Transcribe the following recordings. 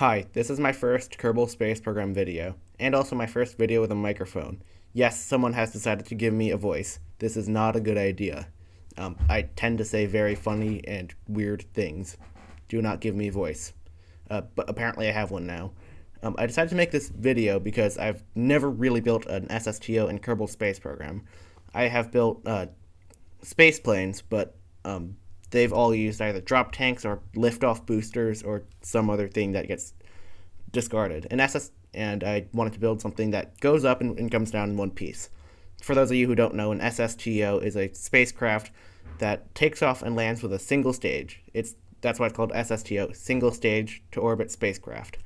Hi, this is my first Kerbal Space Program video, and also my first video with a microphone. Yes, someone has decided to give me a voice. This is not a good idea. I tend to say very funny and weird things. Do not give me a voice. But apparently I have one now. I decided to make this video because I've never really built an S.S.T.O. in Kerbal Space Program. I have built space planes, but they've all used either drop tanks or liftoff boosters or some other thing that gets discarded. And I wanted to build something that goes up and comes down in one piece. For those of you who don't know, an S.S.T.O. is a spacecraft that takes off and lands with a single stage. That's why it's called S.S.T.O., single stage to orbit spacecraft.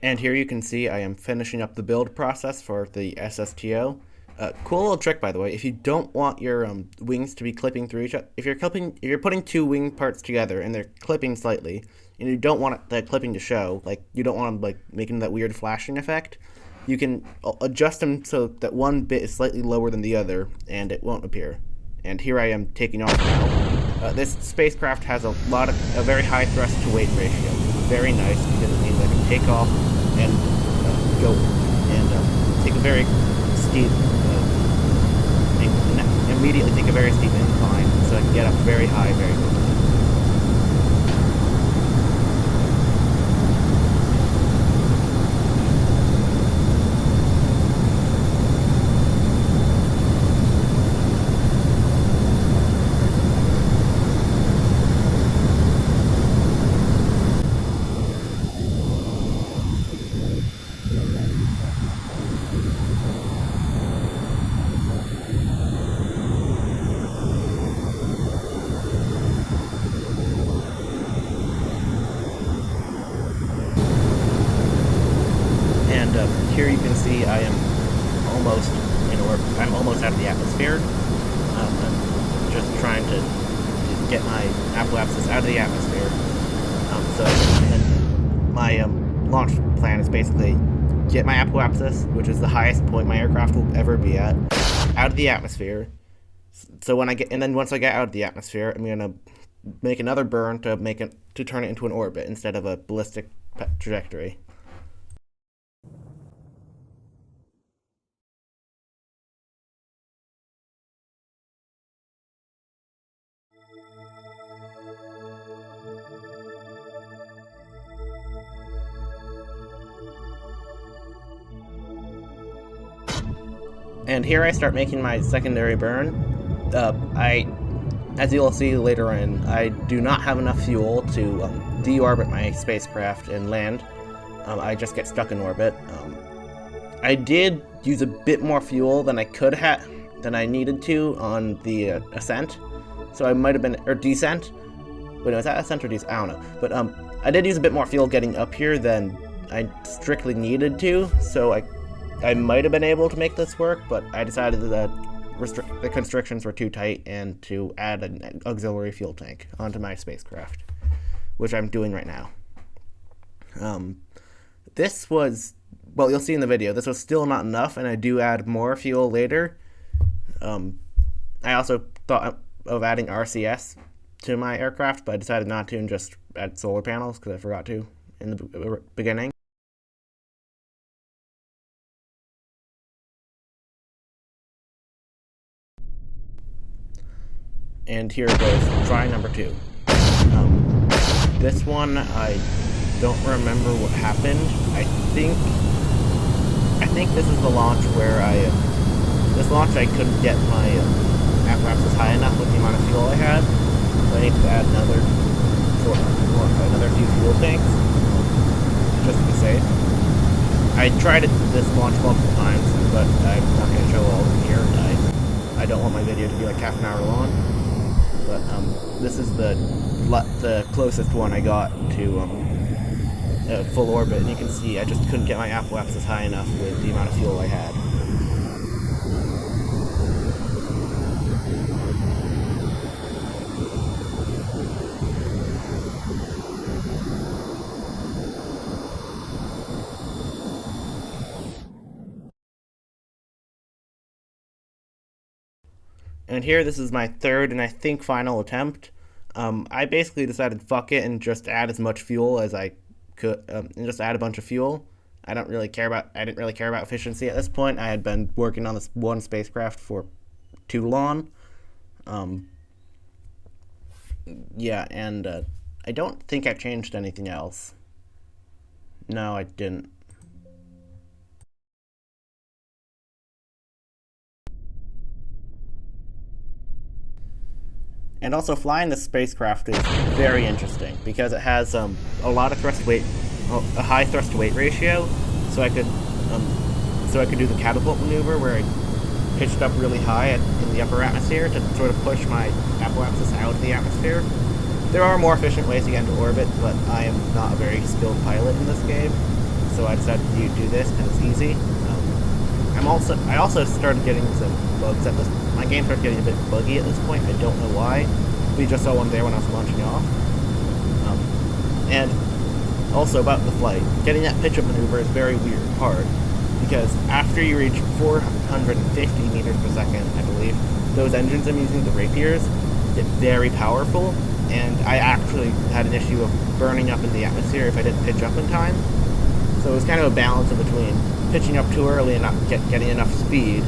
And here you can see I am finishing up the build process for the S.S.T.O. Cool little trick, by the way. If you don't want your wings to be clipping through each other, if you're putting two wing parts together and they're clipping slightly, and you don't want the clipping to show, like you don't want them making that weird flashing effect, you can adjust them so that one bit is slightly lower than the other, and it won't appear. And here I am taking off now. This spacecraft has a very high thrust to weight ratio. Very nice because it means I can take off and go and take a very steep, immediately take a very steep incline, so I can get up very high very quickly. Here you can see I am almost I'm almost out of the atmosphere. I'm just trying to get my apoapsis out of the atmosphere. So my launch plan is basically get my apoapsis, which is the highest point my aircraft will ever be at, out of the atmosphere. So once I get out of the atmosphere, I'm gonna make another burn to turn it into an orbit instead of a ballistic trajectory. And here I start making my secondary burn. As you'll see later on, I do not have enough fuel to deorbit my spacecraft and land. I just get stuck in orbit. I did use a bit more fuel than I needed to on the ascent. So I might have been, or descent. Wait, no, is that ascent or descent? I don't know. But I did use a bit more fuel getting up here than I strictly needed to. So I might have been able to make this work, but I decided that the constrictions were too tight and to add an auxiliary fuel tank onto my spacecraft, which I'm doing right now. This was, well, you'll see in the video, this was still not enough, and I do add more fuel later. I also thought of adding RCS to my aircraft, but I decided not to and just add solar panels because I forgot to in the beginning. And here goes try number 2. This one I don't remember what happened. I think think this is the launch where this launch I couldn't get my apparatus high enough with the amount of fuel I had. So I need to add another few fuel tanks, just to be safe. I tried this launch multiple times, but I'm not going to show all of them here. I don't want my video to be like half an hour long. But this is the closest one I got to full orbit, and you can see I just couldn't get my apoapsis high enough with the amount of fuel I had. And here, this is my third and I think final attempt. I basically decided fuck it and just add as much fuel as I could, and just add a bunch of fuel. I didn't really care about efficiency at this point. I had been working on this one spacecraft for too long. Yeah, and I don't think I've changed anything else. No, I didn't. And also, flying this spacecraft is very interesting because it has a lot of a high thrust to weight ratio. So I could do the catapult maneuver where I pitched up really high in the upper atmosphere to sort of push my apoapsis out of the atmosphere. There are more efficient ways to get into orbit, but I am not a very skilled pilot in this game, so I decided to do this because it's easy. I also started getting some bugs at this. My game started getting a bit buggy at this point. I don't know why. We just saw one there when I was launching off. And also about the flight, getting that pitch-up maneuver is very weird, hard, because after you reach 450 meters per second, I believe, those engines I'm using, the Rapiers, get very powerful, and I actually had an issue of burning up in the atmosphere if I didn't pitch up in time. So it was kind of a balance in between pitching up too early and not getting enough speed,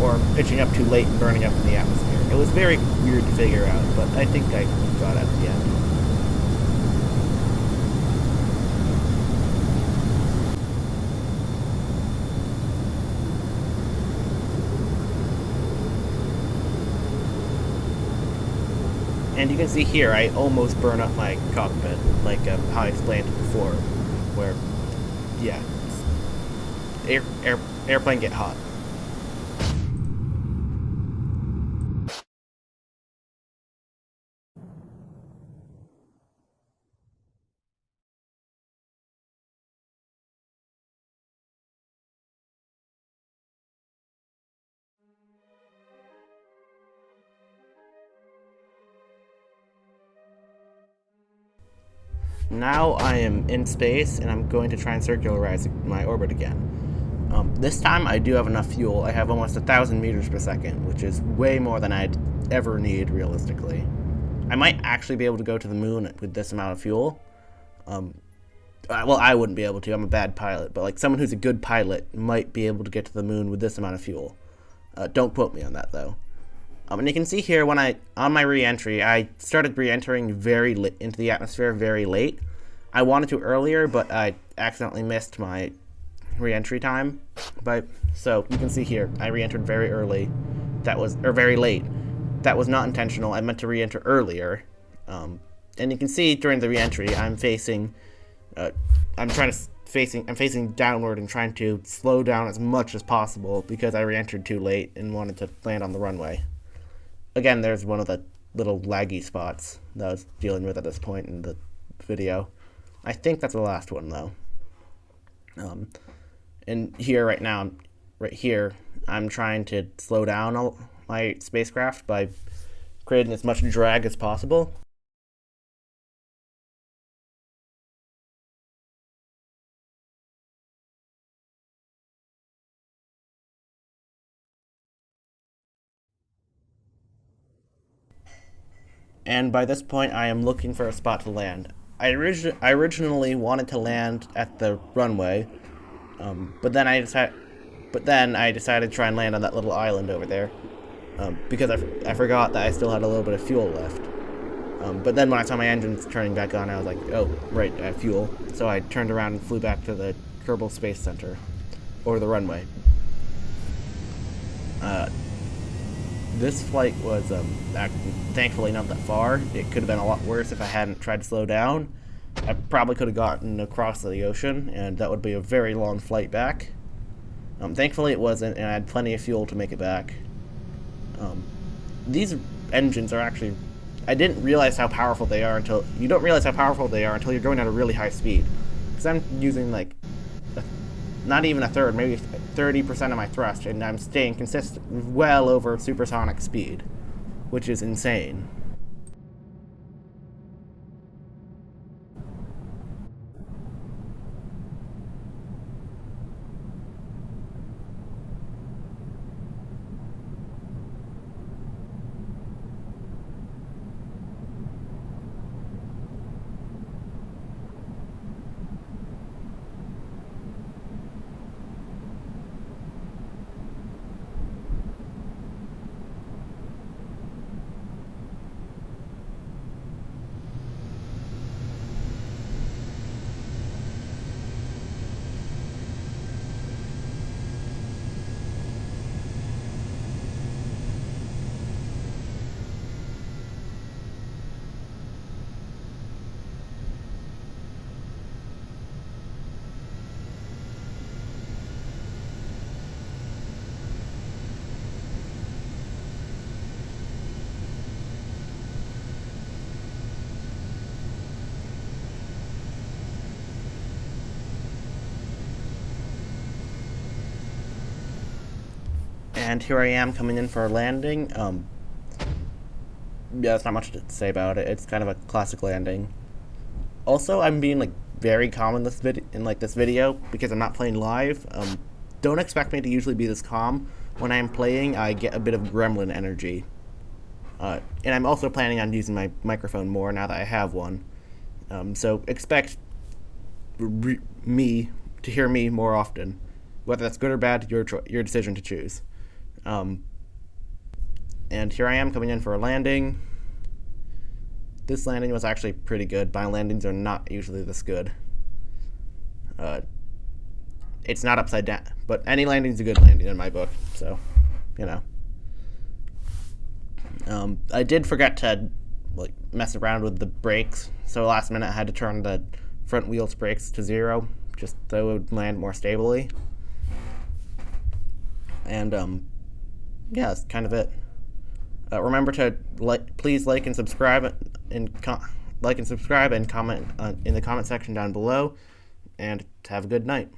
or pitching up too late and burning up in the atmosphere. It was very weird to figure out, but I think I got it at the end. And you can see here, I almost burn up my cockpit, like how I explained before, where, yeah, airplane get hot. Now I am in space, and I'm going to try and circularize my orbit again. This time I do have enough fuel. I have almost 1,000 meters per second, which is way more than I'd ever need, realistically. I might actually be able to go to the moon with this amount of fuel. Well, I wouldn't be able to. I'm a bad pilot, but like someone who's a good pilot might be able to get to the moon with this amount of fuel. Don't quote me on that, though. And you can see here, on my re-entry, I started re-entering into the atmosphere very late. I wanted to earlier, but I accidentally missed my re-entry time. So you can see here, I re-entered very early. Very late. That was not intentional. I meant to re-enter earlier. And you can see during the re-entry, I'm facing downward and trying to slow down as much as possible because I re-entered too late and wanted to land on the runway. Again, there's one of the little laggy spots that I was dealing with at this point in the video. I think that's the last one, though. And here, right now, I'm trying to slow down my spacecraft by creating as much drag as possible. And by this point, I am looking for a spot to land. I originally wanted to land at the runway, but then I decided to try and land on that little island over there, because I forgot that I still had a little bit of fuel left. But then when I saw my engines turning back on, I was like, oh, right, I have fuel. So I turned around and flew back to the Kerbal Space Center. or the runway. This flight was thankfully not that far. It could have been a lot worse if I hadn't tried to slow down. I probably could have gotten across the ocean, and that would be a very long flight back. Thankfully it wasn't, and I had plenty of fuel to make it back. These engines are actually... I didn't realize how powerful they are until... You don't realize how powerful they are until you're going at a really high speed. Because I'm using, like, not even a third, maybe 30% of my thrust, and I'm staying consistent well over supersonic speed, which is insane. And here I am coming in for a landing. Yeah, there's not much to say about it. It's kind of a classic landing. Also, I'm being like very calm in this video because I'm not playing live. Don't expect me to usually be this calm. When I'm playing, I get a bit of gremlin energy. And I'm also planning on using my microphone more now that I have one. So expect me to hear me more often. Whether that's good or bad, your decision to choose. And here I am coming in for a landing. This landing was actually pretty good. My landings are not usually this good. It's not upside down, but any landing's a good landing in my book, so, you know. I did forget to mess around with the brakes, so last minute I had to turn the front wheel's brakes to 0, just so it would land more stably. And yeah, that's kind of it. Remember to please like and subscribe and comment in the comment section down below, and have a good night.